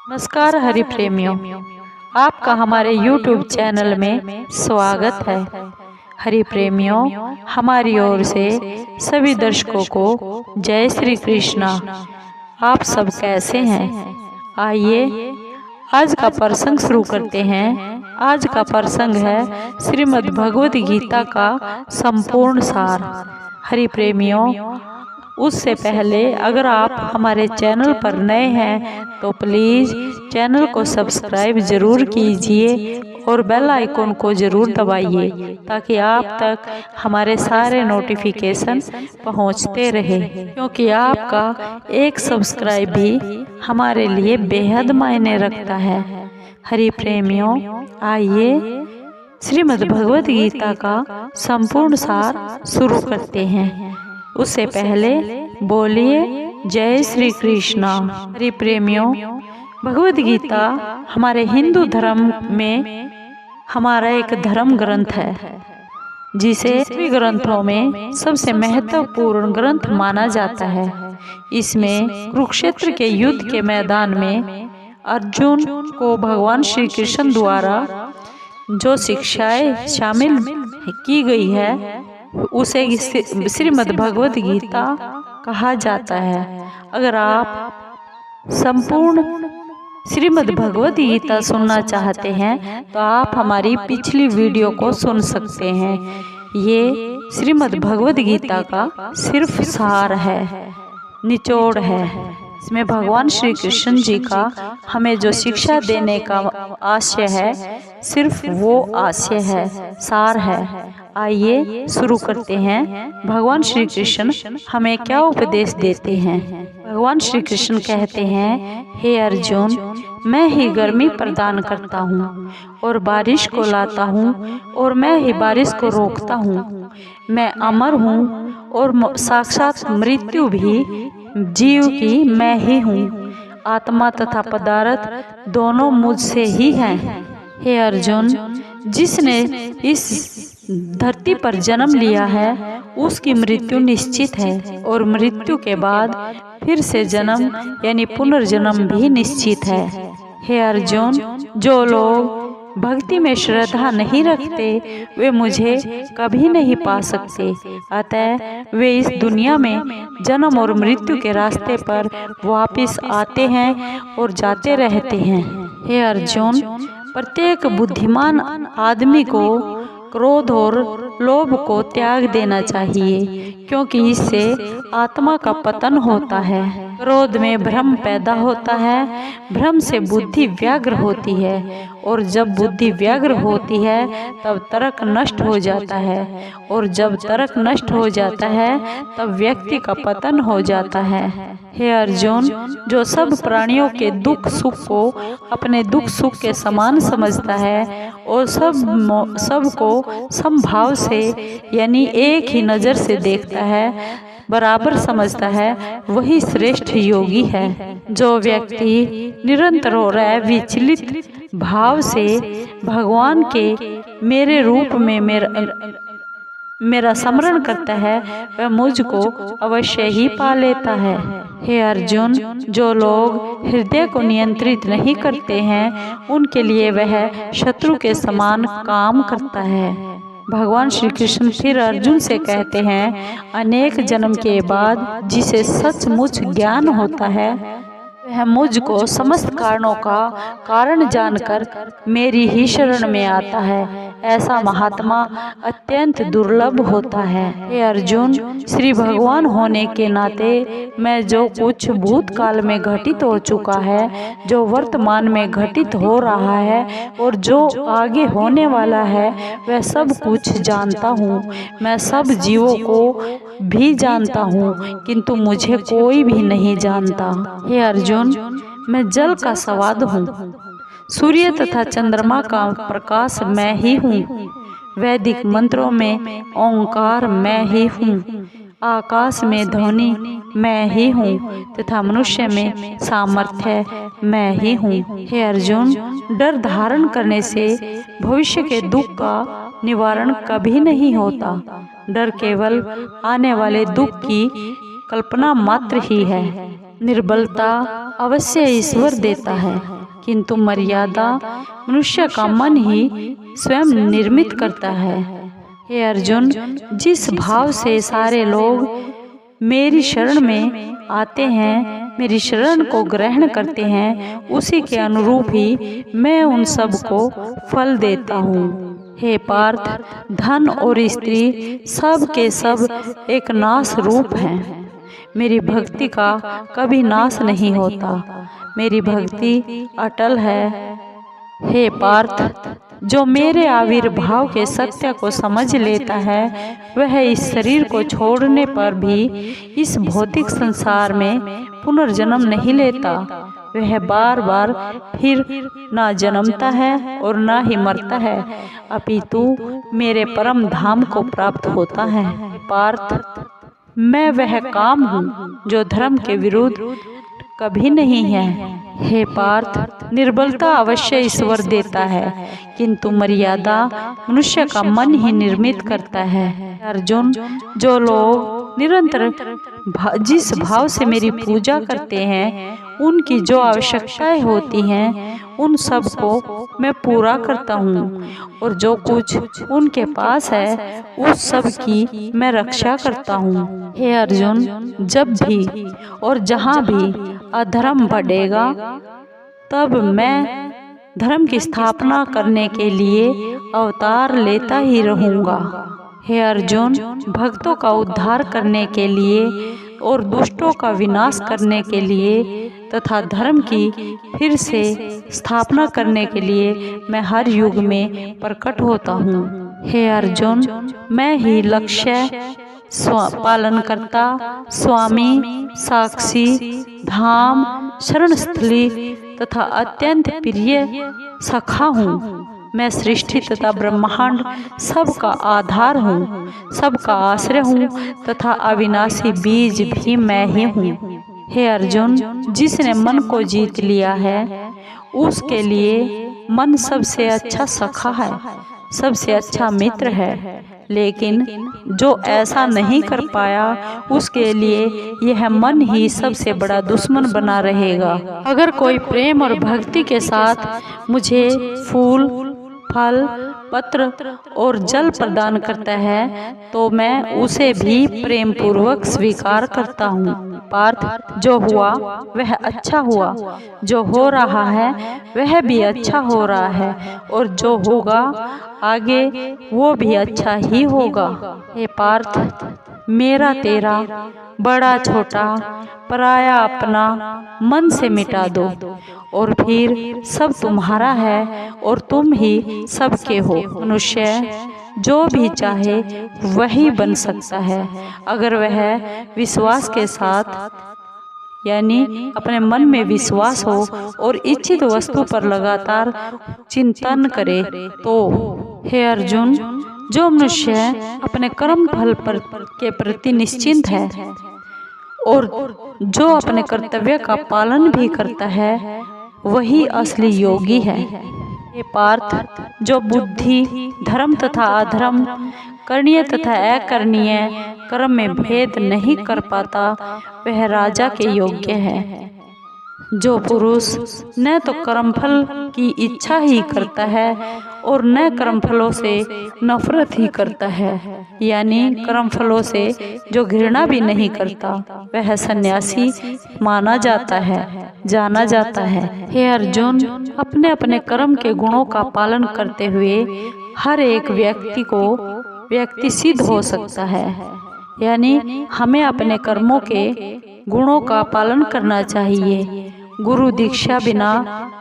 नमस्कार हरि प्रेमियों, आपका हमारे YouTube चैनल में स्वागत है। हरि प्रेमियों, हमारी ओर से सभी दर्शकों को जय श्री कृष्णा। आप सब कैसे हैं? आइए आज का प्रसंग शुरू करते हैं। आज का प्रसंग है श्रीमद् भगवद गीता का संपूर्ण सार। हरि प्रेमियों, उससे पहले अगर आप हमारे चैनल पर नए हैं तो प्लीज़ चैनल को सब्सक्राइब ज़रूर कीजिए और बेल आइकन को ज़रूर दबाइए ताकि आप तक हमारे सारे नोटिफिकेशन पहुंचते रहे, क्योंकि आपका एक सब्सक्राइब भी हमारे लिए बेहद मायने रखता है। हरि प्रेमियों, आइए श्रीमद् भगवद गीता का संपूर्ण सार शुरू करते हैं। उससे पहले बोलिए जय श्री कृष्णा। हरि प्रेमियों, भगवद गीता हमारे हिंदू धर्म में हमारा एक धर्म ग्रंथ है, जिसे सभी ग्रंथों में सबसे महत्वपूर्ण ग्रंथ माना जाता है। इसमें कुरुक्षेत्र के युद्ध के मैदान में अर्जुन को भगवान श्री कृष्ण द्वारा जो शिक्षाएं शामिल की गई है उसे श्रीमद् भगवद गीता कहा जाता है। अगर आप संपूर्ण श्रीमद् भगवद गीता सुनना चाहते हैं तो आप हमारी पिछली वीडियो को सुन सकते हैं। ये श्रीमद् भगवद गीता का सिर्फ सार है, निचोड़ है। इसमें भगवान श्री कृष्ण जी का हमें जो शिक्षा देने का आशय है, सिर्फ वो आशय है, सार है। आइए शुरू करते हैं। भगवान श्री कृष्ण हमें क्या उपदेश देते हैं। भगवान श्री कृष्ण कहते हैं, हे अर्जुन, मैं ही गर्मी प्रदान करता हूँ और बारिश को लाता हूँ और मैं ही बारिश को रोकता हूँ। मैं अमर हूँ और साक्षात मृत्यु भी जीव की मैं ही हूँ। आत्मा तथा पदार्थ दोनों मुझसे ही हैं। हे अर्जुन, जिसने इस धरती पर जन्म लिया है उसकी मृत्यु निश्चित है और मृत्यु के बाद फिर से जन्म यानी पुनर्जन्म भी निश्चित है। हे अर्जुन, जो लोग भक्ति में श्रद्धा नहीं रखते वे मुझे कभी नहीं पा सकते। अतः वे इस दुनिया में जन्म और मृत्यु के रास्ते पर वापस आते हैं और जाते रहते हैं। हे अर्जुन, प्रत्येक बुद्धिमान आदमी को क्रोध और लोभ को त्याग देना चाहिए, क्योंकि इससे आत्मा का पतन होता है। क्रोध में भ्रम पैदा होता है, भ्रम से बुद्धि व्याग्र होती है और जब बुद्धि व्याग्र होती है तब तर्क नष्ट हो जाता है और जब तर्क नष्ट हो जाता है तब व्यक्ति का पतन हो जाता है। हे अर्जुन, जो सब प्राणियों के दुख सुख को अपने दुख सुख के समान समझता है और सबको समभाव से यानी एक ही नज़र से देखता है, बराबर समझता है, वही श्रेष्ठ योगी है। जो व्यक्ति निरंतर और विचलित भाव से भगवान के मेरे रूप में मेरा स्मरण करता है वह मुझको अवश्य ही पा लेता है। हे अर्जुन, जो लोग हृदय को नियंत्रित नहीं करते हैं उनके लिए वह शत्रु के समान काम करता है। भगवान श्री कृष्ण फिर अर्जुन से कहते हैं, अनेक जन्म के बाद जिसे सचमुच ज्ञान होता है वह मुझको समस्त कारणों का कारण जानकर मेरी ही शरण में आता है। ऐसा महात्मा अत्यंत दुर्लभ होता है। हे अर्जुन, श्री भगवान होने के नाते मैं जो कुछ भूतकाल में घटित हो चुका है, जो वर्तमान में घटित हो रहा है और जो आगे होने वाला है वह सब कुछ जानता हूँ। मैं सब जीवों को भी जानता हूँ, किंतु मुझे कोई भी नहीं जानता। हे अर्जुन, मैं जल का स्वाद हूँ, सूर्य तथा चंद्रमा का प्रकाश मैं ही हूँ, वैदिक मंत्रों में ओंकार मैं ही हूँ, आकाश में ध्वनि मैं ही हूँ तथा मनुष्य में सामर्थ्य मैं ही हूँ। हे अर्जुन, डर धारण करने से भविष्य के दुख का निवारण कभी नहीं होता। डर केवल आने वाले दुख की कल्पना मात्र ही है। निर्बलता अवश्य ईश्वर देता है, किंतु मर्यादा मनुष्य का मन ही स्वयं निर्मित करता है। हे अर्जुन, जिस भाव से सारे लोग मेरी शरण में आते हैं, मेरी शरण को ग्रहण करते हैं, उसी के अनुरूप ही मैं उन सब को फल देता हूँ। हे पार्थ, धन और स्त्री सब के सब एक नाश रूप हैं। मेरी भक्ति का कभी नाश नहीं होता। मेरी भक्ति अटल है। हे पार्थ, जो मेरे आविर्भाव के सत्य को समझ लेता है, वह इस शरीर को छोड़ने पर भी इस भौतिक संसार में पुनर्जन्म नहीं लेता। वह बार बार फिर ना जन्मता है और ना ही मरता है, अपितु मेरे परम धाम को प्राप्त होता है। पार्थ, मैं वह काम हूँ जो धर्म के विरुद्ध कभी नहीं है। हे पार्थ, निर्बलता अवश्य ईश्वर देता है, किंतु मर्यादा मनुष्य का मन ही निर्मित करता है। अर्जुन, जो लोग निरंतर जिस भाव से मेरी पूजा करते हैं, उनकी जो आवश्यकताएं होती हैं, उन सब को मैं पूरा करता हूँ, और जो कुछ उनके पास है उस सब की मैं रक्षा करता हूँ। हे अर्जुन, जब भी और जहाँ भी अधर्म बढ़ेगा, तब मैं धर्म की स्थापना करने के लिए अवतार लेता ही रहूँगा। हे अर्जुन, भक्तों का उद्धार करने के लिए और दुष्टों का विनाश करने के लिए तथा धर्म की फिर से स्थापना करने के लिए मैं हर युग में प्रकट होता हूँ। हे अर्जुन, मैं ही लक्ष्य, पालनकर्ता, स्वामी, साक्षी, धाम, शरणस्थली तथा अत्यंत प्रिय सखा हूँ। मैं सृष्टि तथा ब्रह्मांड सबका आधार हूँ, सबका आश्रय हूँ तथा अविनाशी बीज भी मैं ही हूँ। हे अर्जुन, जिसने मन को जीत लिया है, उसके लिए मन सबसे अच्छा सखा है, सबसे अच्छा मित्र है। लेकिन जो ऐसा नहीं कर पाया, उसके लिए यह मन ही सबसे बड़ा दुश्मन बना रहेगा। अगर कोई प्रेम और भक्ति के साथ मुझे फूल, फल, पत्र और जल प्रदान करता है, तो मैं उसे भी प्रेम पूर्वक स्वीकार करता हूँ। पार्थ, जो हुआ वह अच्छा हुआ, जो हो रहा है वह भी अच्छा हो रहा है, और जो होगा आगे वो भी अच्छा ही होगा। हे पार्थ, मेरा तेरा, बड़ा छोटा, पराया अपना मन से मिटा दो, और फिर सब तुम्हारा है और तुम ही सबके हो। मनुष्य जो भी चाहे वही बन सकता है, अगर वह विश्वास के साथ, यानी अपने मन में विश्वास हो और इच्छित वस्तु पर लगातार चिंतन करे तो। हे अर्जुन, जो मनुष्य अपने कर्म फल के प्रति निश्चिंत है और जो अपने कर्तव्य का पालन भी करता है, वही असली योगी है। हे पार्थ, जो बुद्धि धर्म तथा अधर्म, करणीय तथा अकरणीय कर्म में भेद नहीं कर पाता, वह राजा के योग्य है। जो पुरुष न तो कर्मफल की इच्छा ही करता है और न कर्मफलों से नफरत ही करता है, यानी कर्मफलों से जो घृणा भी नहीं करता, वह सन्यासी माना जाता है, जाना जाता है। हे अर्जुन, अपने अपने कर्म के गुणों का पालन करते हुए हर एक व्यक्ति सिद्ध हो सकता है, यानी हमें अपने कर्मों के गुणों का पालन करना चाहिए। गुरु दीक्षा बिना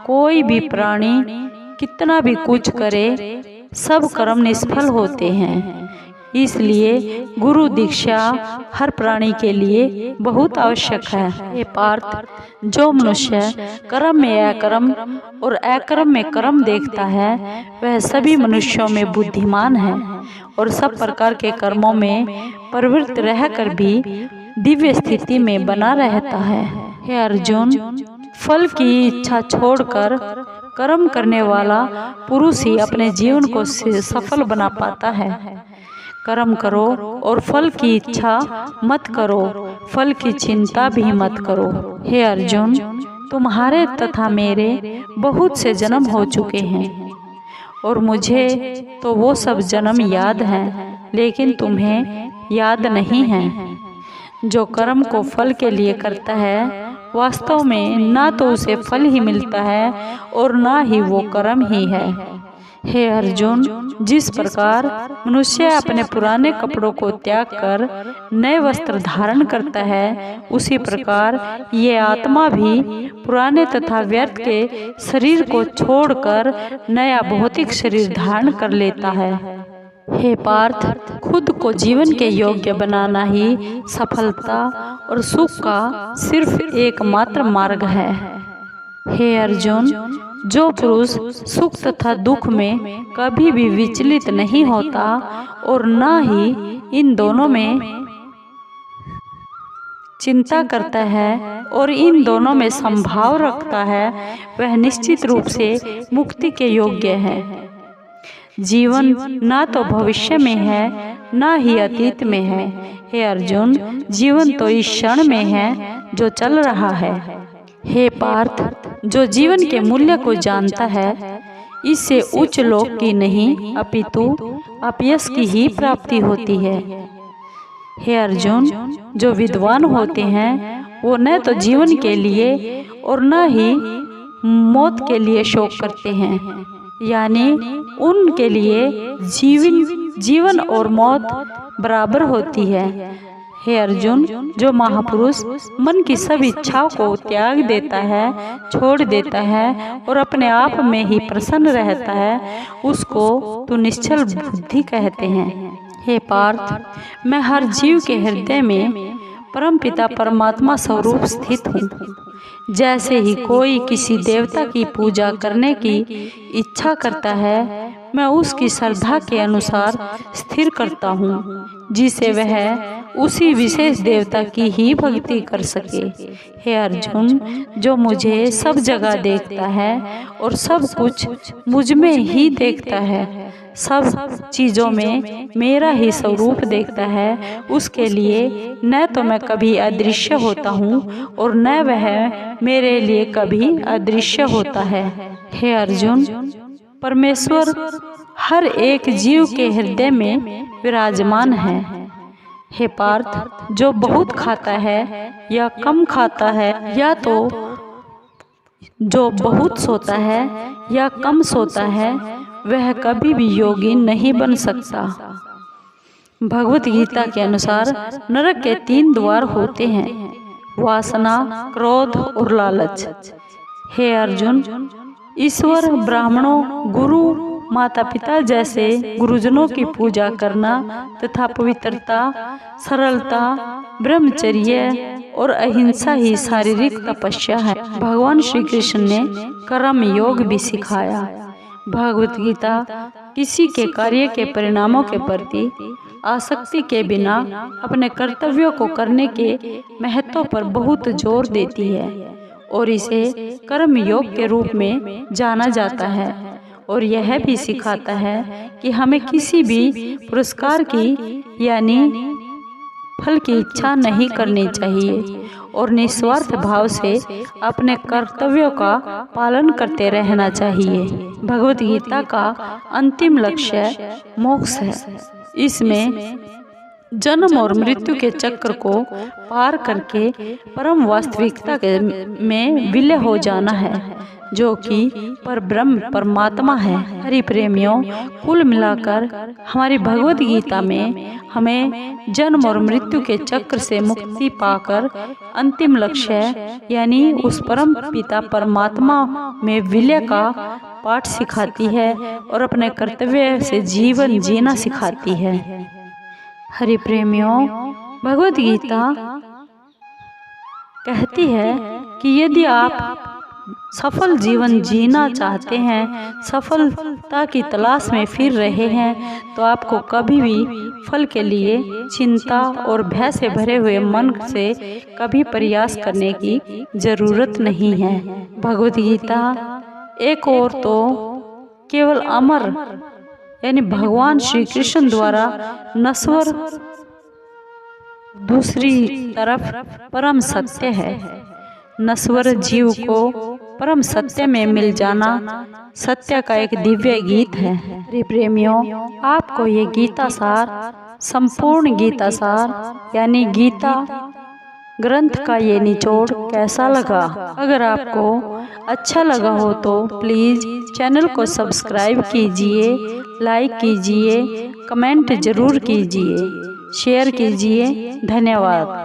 कोई भी प्राणी कितना भी कुछ करे, सब कर्म निष्फल होते हैं। इसलिए गुरु दीक्षा हर प्राणी के लिए बहुत आवश्यक है। हे पार्थ, जो मनुष्य कर्म में अकर्म और अकर्म में कर्म देखता है, वह सभी मनुष्यों में बुद्धिमान है और सब प्रकार के कर्मों में प्रवृत्त रहकर भी दिव्य स्थिति में बना रहता है। हे अर्जुन, फल की इच्छा छोड़कर कर्म करने वाला पुरुष ही अपने जीवन को सफल बना पाता है। कर्म करो और फल की इच्छा मत करो, फल की चिंता भी मत करो। हे अर्जुन, तुम्हारे तथा मेरे बहुत से जन्म हो चुके हैं और मुझे तो वो सब जन्म याद हैं, लेकिन तुम्हें याद नहीं है। जो कर्म को फल के लिए करता है, वास्तव में ना तो उसे फल ही मिलता है और ना ही वो कर्म ही है। हे अर्जुन, जिस प्रकार मनुष्य अपने पुराने कपड़ों को त्याग कर नए वस्त्र धारण करता है, उसी प्रकार ये आत्मा भी पुराने तथा व्यर्थ के शरीर को छोड़कर नया भौतिक शरीर धारण कर लेता है। हे पार्थ, खुद को जीवन के योग्य बनाना ही सफलता और सुख का सिर्फ एकमात्र मार्ग है। हे अर्जुन, जो पुरुष सुख तथा दुख में कभी भी विचलित नहीं होता और ना ही इन दोनों में चिंता करता है और इन दोनों में संभाव रखता है, वह निश्चित रूप से मुक्ति के योग्य है। जीवन ना तो भविष्य में है, ना ही अतीत में है। हे अर्जुन, जीवन तो इस क्षण में है जो चल रहा है। हे पार्थ, जो जीवन के मूल्य को जानता है, इससे उच्च लोक की नहीं अपितु अपयश की ही प्राप्ति होती है। हे अर्जुन, जो विद्वान होते हैं, वो न तो जीवन के लिए और न ही मौत के लिए शोक करते हैं, यानी उनके लिए जीवन और मौत बराबर होती है। हे अर्जुन, जो महापुरुष मन की सब इच्छाओं को त्याग देता है, छोड़ देता है और अपने आप में ही प्रसन्न रहता है, उसको तो निश्चल बुद्धि कहते हैं। हे पार्थ, मैं हर जीव के हृदय में परमपिता परमात्मा स्वरूप स्थित हूँ। जैसे ही कोई किसी देवता की पूजा करने की इच्छा करता है, मैं उसकी श्रद्धा के अनुसार स्थिर करता हूँ, जिसे वह उसी विशेष देवता की ही भक्ति कर सके। हे अर्जुन, जो मुझे सब जगह देखता है और सब कुछ मुझ में ही देखता है, सब चीज़ों में मेरा ही स्वरूप देखता है, उसके लिए न तो मैं कभी अदृश्य होता हूँ और न वह मेरे लिए कभी अदृश्य होता है। हे अर्जुन, परमेश्वर हर एक जीव के हृदय में विराजमान है। हे पार्थ, जो बहुत खाता है या कम खाता है, या तो जो बहुत सोता है या कम सोता है, वह कभी भी योगी नहीं बन सकता। भगवत गीता के अनुसार नरक के 3 द्वार होते हैं, वासना, क्रोध और लालच। हे अर्जुन, ईश्वर, ब्राह्मणों, गुरु, माता पिता जैसे गुरुजनों की पूजा करना तथा पवित्रता, सरलता, ब्रह्मचर्य और अहिंसा ही शारीरिक तपस्या है। भगवान श्री कृष्ण ने कर्म योग भी सिखाया। भगवत गीता किसी के कार्य के परिणामों के प्रति आसक्ति के बिना अपने कर्तव्यों को करने के महत्व पर बहुत जोर देती है और इसे कर्म योग के रूप में जाना जाता है, और यह भी सिखाता है कि हमें किसी भी पुरस्कार की यानी फल की इच्छा नहीं करनी चाहिए और निस्वार्थ भाव से अपने कर्तव्यों का पालन करते रहना चाहिए। भगवत गीता का अंतिम लक्ष्य मोक्ष है। इसमें जन्म और मृत्यु के चक्र को पार करके परम वास्तविकता में विलय हो जाना है, जो कि परब्रह्म परमात्मा है। हरि प्रेमियों, कुल मिलाकर हमारी भगवत गीता में हमें जन्म और मृत्यु के चक्र से मुक्ति पाकर अंतिम लक्ष्य यानी उस परम पिता परमात्मा में विलय का पाठ सिखाती है और अपने कर्तव्य से जीवन जीना सिखाती है। हरि प्रेमियों, भगवत गीता कहती है कि यदि आप सफल जीवन जीना चाहते हैं, सफलता की तलाश में फिर रहे हैं, तो आपको कभी भी फल के लिए चिंता और भय से भरे हुए मन से कभी प्रयास करने की जरूरत नहीं है। भगवत गीता एक और तो केवल अमर यानी भगवान श्री कृष्ण द्वारा नश्वर, दूसरी तरफ परम सत्य है। नश्वर जीव को परम सत्य में मिल जाना सत्य का एक दिव्य गीत है। हरि प्रेमियों, आपको ये गीता सार, संपूर्ण गीता सार यानी गीता ग्रंथ का ये निचोड़ कैसा लगा? अगर आपको अच्छा लगा हो तो प्लीज़ चैनल को सब्सक्राइब कीजिए, लाइक कीजिए, कमेंट ज़रूर कीजिए, शेयर कीजिए। धन्यवाद।